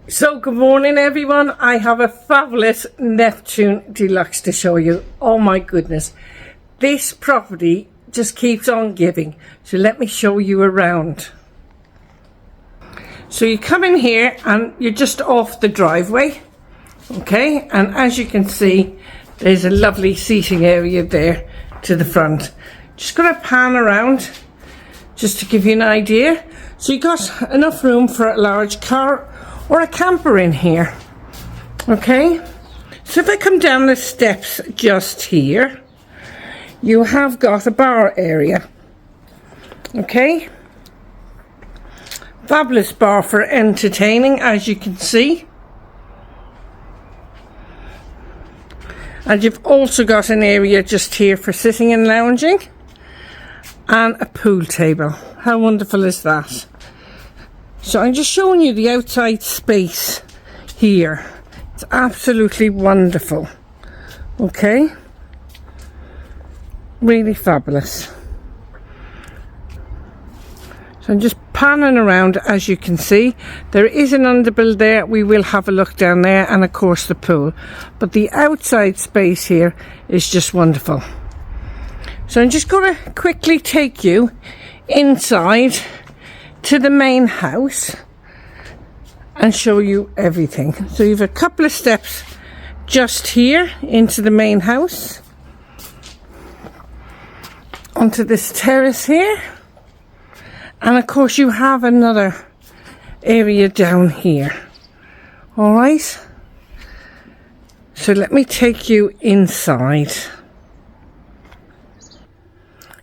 So good morning everyone. I have a fabulous Neptuno Deluxe to show you. Oh my goodness, this property just keeps on giving. So let me show you around. So you come in here and you're just off the driveway, okay, and as you can see there's a lovely seating area there to the front. Just gonna pan around just to give you an idea. So you got enough room for a large car or a camper in here, okay. So if I come down the steps just here, you have got a bar area, okay. Fabulous bar for entertaining, as you can see. And you've also got an area just here for sitting and lounging, and a pool table. How wonderful is that? So I'm just showing you the outside space here. It's absolutely wonderful, okay, really fabulous. So I'm just panning around. As you can see, there is an underbuild there. We will have a look down there, and of course the pool, but the outside space here is just wonderful. So I'm just going to quickly take you inside to the main house and show you everything. So you have a couple of steps just here into the main house, onto this terrace here, and of course you have another area down here. All right, so let me take you inside.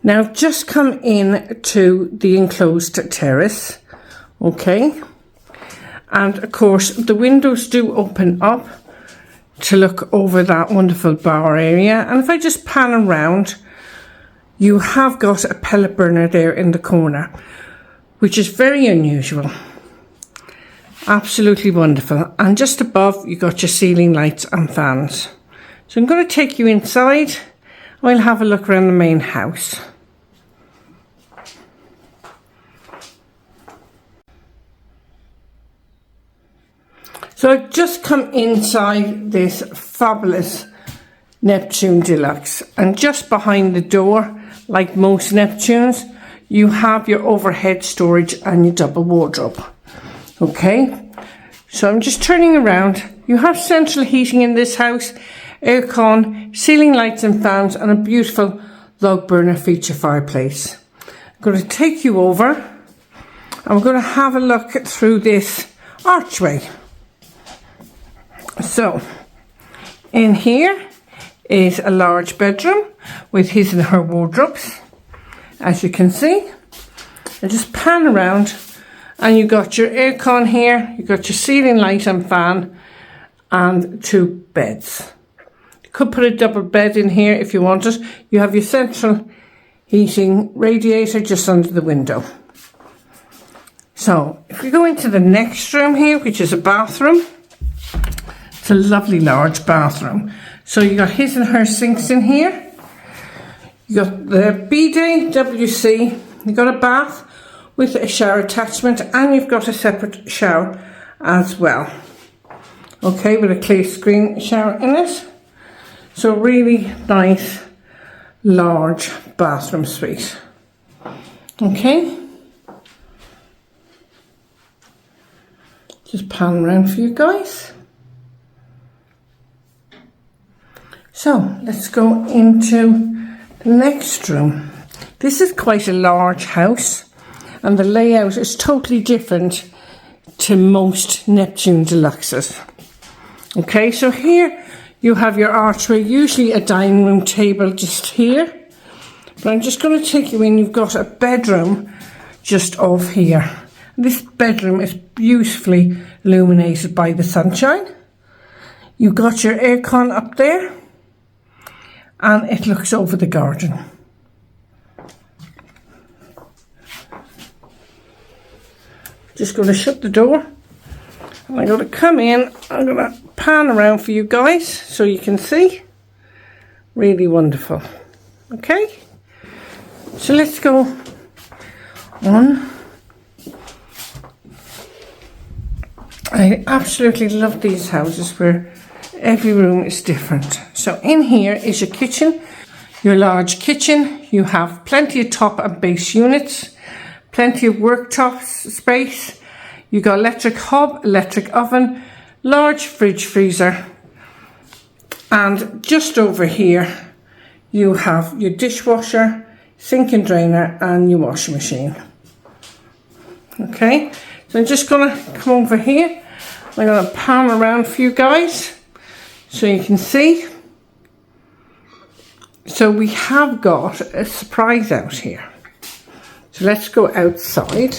Now just come in to the enclosed terrace, okay, and of course the windows do open up to look over that wonderful bar area. And if I just pan around, you have got a pellet burner there in the corner, which is very unusual. Absolutely wonderful. And just above you got your ceiling lights and fans. So I'm going to take you inside. We'll have a look around the main house. So I've just come inside this fabulous Neptuno Deluxe, and just behind the door, like most Neptunes, you have your overhead storage and your double wardrobe, okay. So I'm just turning around. You have central heating in this house, aircon, ceiling lights and fans, and a beautiful log burner feature fireplace. I'm going to take you over and we're going to have a look through this archway. So in here is a large bedroom with his and her wardrobes, as you can see. And just pan around and you got your aircon here, you got your ceiling light and fan, and two beds. You could put a double bed in here if you wanted. You have your central heating radiator just under the window. So if we go into the next room here, which is a bathroom, it's a lovely large bathroom. So you got his and her sinks in here. You got the bidet, WC. You got a bath with a shower attachment, and you've got a separate shower as well. Okay, with a clear screen shower in it. So really nice large bathroom suite. Okay. Just pan around for you guys. So let's go into the next room. This is quite a large house, and the layout is totally different to most Neptuno Deluxes. Okay, so here you have your archway, usually a dining room table just here. But I'm just going to take you in. You've got a bedroom just off here. This bedroom is beautifully illuminated by the sunshine. You've got your aircon up there, and it looks over the garden. Just going to shut the door. I'm going to come in. I'm going to pan around for you guys so you can see. Really wonderful. Okay. So let's go on I absolutely love these houses where every room is different. So in here is your kitchen, your large kitchen. You have plenty of top and base units, plenty of worktop space. You got electric hob, electric oven, large fridge freezer. And just over here, you have your dishwasher, sink and drainer, and your washing machine. Okay, so I'm just gonna come over here. I'm gonna pan around for you guys so you can see. So we have got a surprise out here. So let's go outside.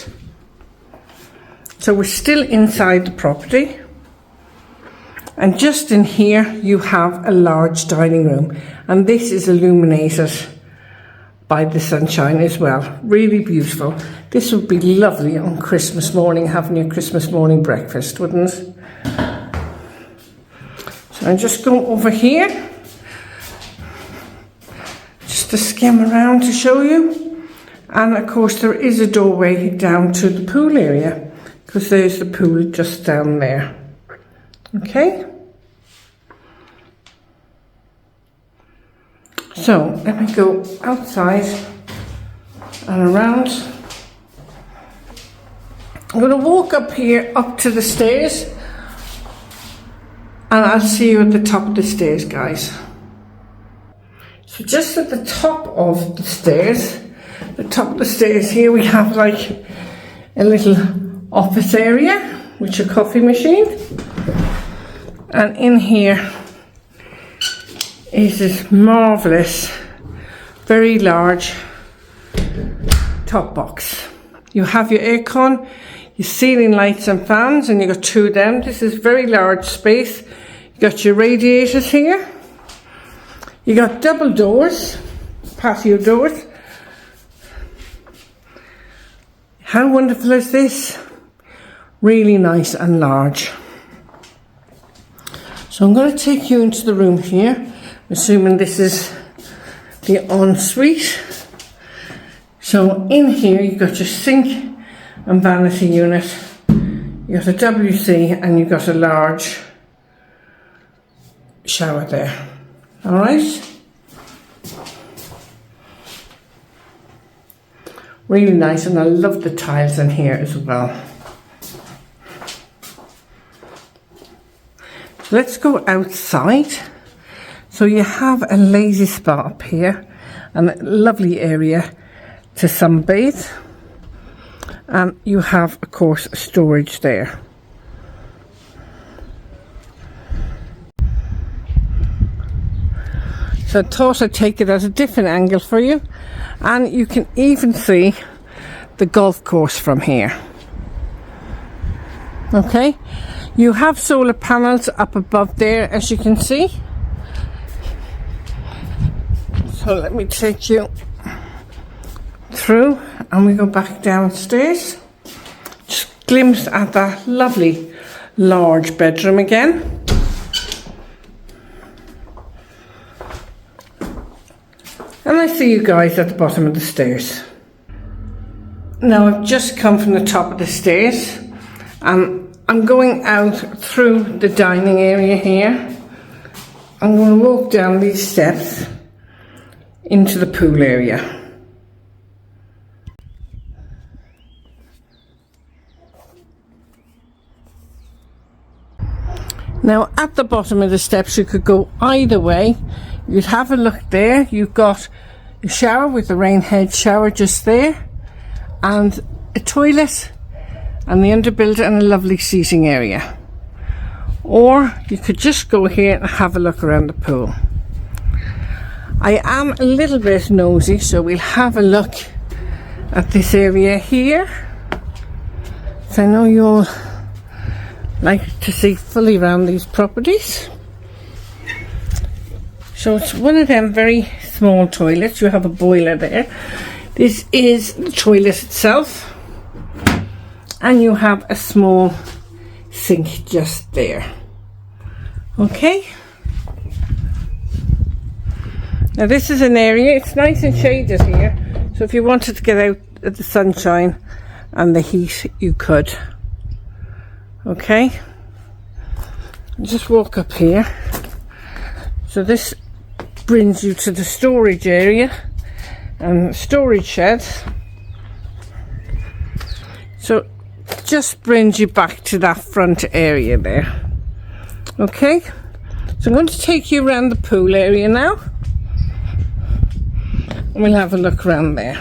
So we're still inside the property. And just in here, you have a large dining room. And this is illuminated by the sunshine as well. Really beautiful. This would be lovely on Christmas morning, having your Christmas morning breakfast, wouldn't it? So I'm just going over here, just to skim around to show you. And of course there is a doorway down to the pool area, because there's the pool just down there. Okay. So let me go outside and around. I'm going to walk up here, up to the stairs, and I'll see you at the top of the stairs, guys. So just at the top of the stairs here, we have like a little office area with your coffee machine. And in here is this marvellous, very large top box. You have your aircon, your ceiling lights and fans, and you've got two of them. This is very large space. You got your radiators here. You got double doors, patio doors. How wonderful is this? Really nice and large. So I'm going to take you into the room here, assuming this is the ensuite. So in here you've got your sink and vanity unit. You've got a WC and you've got a large shower there. Alright? Really nice, and I love the tiles in here as well. Let's go outside. So you have a lazy spot up here and a lovely area to sunbathe. And you have, of course, storage there. So I thought I'd take it at a different angle for you. And you can even see the golf course from here. Okay. You have solar panels up above there, as you can see. So let me take you through and we go back downstairs. Just glimpse at that lovely large bedroom again. And I see you guys at the bottom of the stairs. Now I've just come from the top of the stairs and I'm going out through the dining area here. I'm going to walk down these steps into the pool area. Now at the bottom of the steps you could go either way. You'd have a look there. You've got a shower with a rain head shower just there, and a toilet and the underbuild and a lovely seating area. Or you could just go here and have a look around the pool. I am a little bit nosy, so we'll have a look at this area here. So I know you all like to see fully around these properties. So it's one of them very small toilets. You have a boiler there. This is the toilet itself. And you have a small sink just there. Okay. Now this is an area, it's nice and shaded here. So if you wanted to get out at the sunshine and the heat, you could. Okay, just walk up here. So this brings you to the storage area and storage shed. So just brings you back to that front area there. Okay, so I'm going to take you around the pool area now, and we'll have a look around there.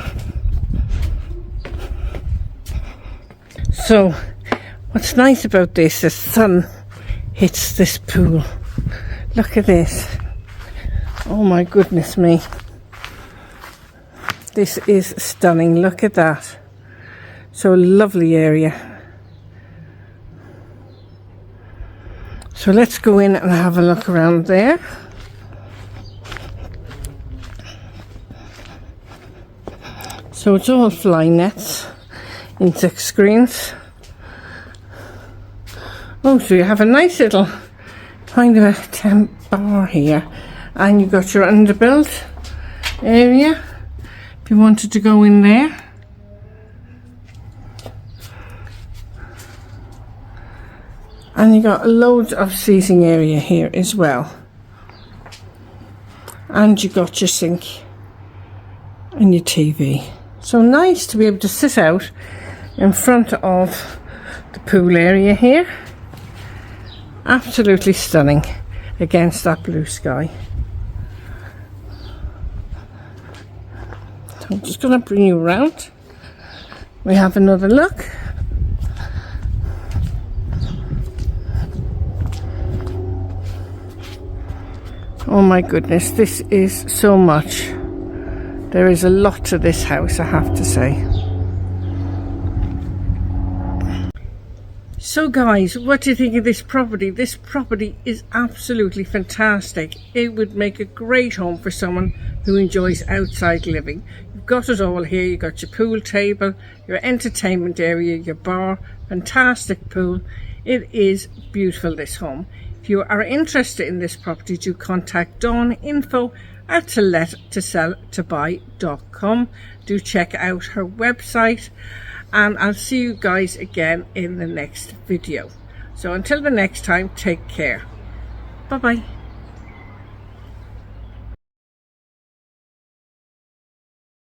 So what's nice about this, the sun hits this pool. Look at this. Oh my goodness me. This is stunning. Look at that. So lovely area. So let's go in and have a look around there. So it's all fly nets, insect screens. Oh, so you have a nice little kind of a temp bar here, and you've got your underbuilt area if you wanted to go in there. And you got loads of seating area here as well. And you got your sink and your TV. So nice to be able to sit out in front of the pool area here. Absolutely stunning against that blue sky. So I'm just going to bring you around. We have another look. Oh my goodness, this is so much. There is a lot to this house, I have to say. So guys, what do you think of this property? This property is absolutely fantastic. It would make a great home for someone who enjoys outside living. You've got it all here. You've got your pool table, your entertainment area, your bar, fantastic pool. It is beautiful, this home. If you are interested in this property, do contact Dawn, info@tolet-to-sell-to-buy.com. Do check out her website, and I'll see you guys again in the next video. So until the next time, take care. Bye bye.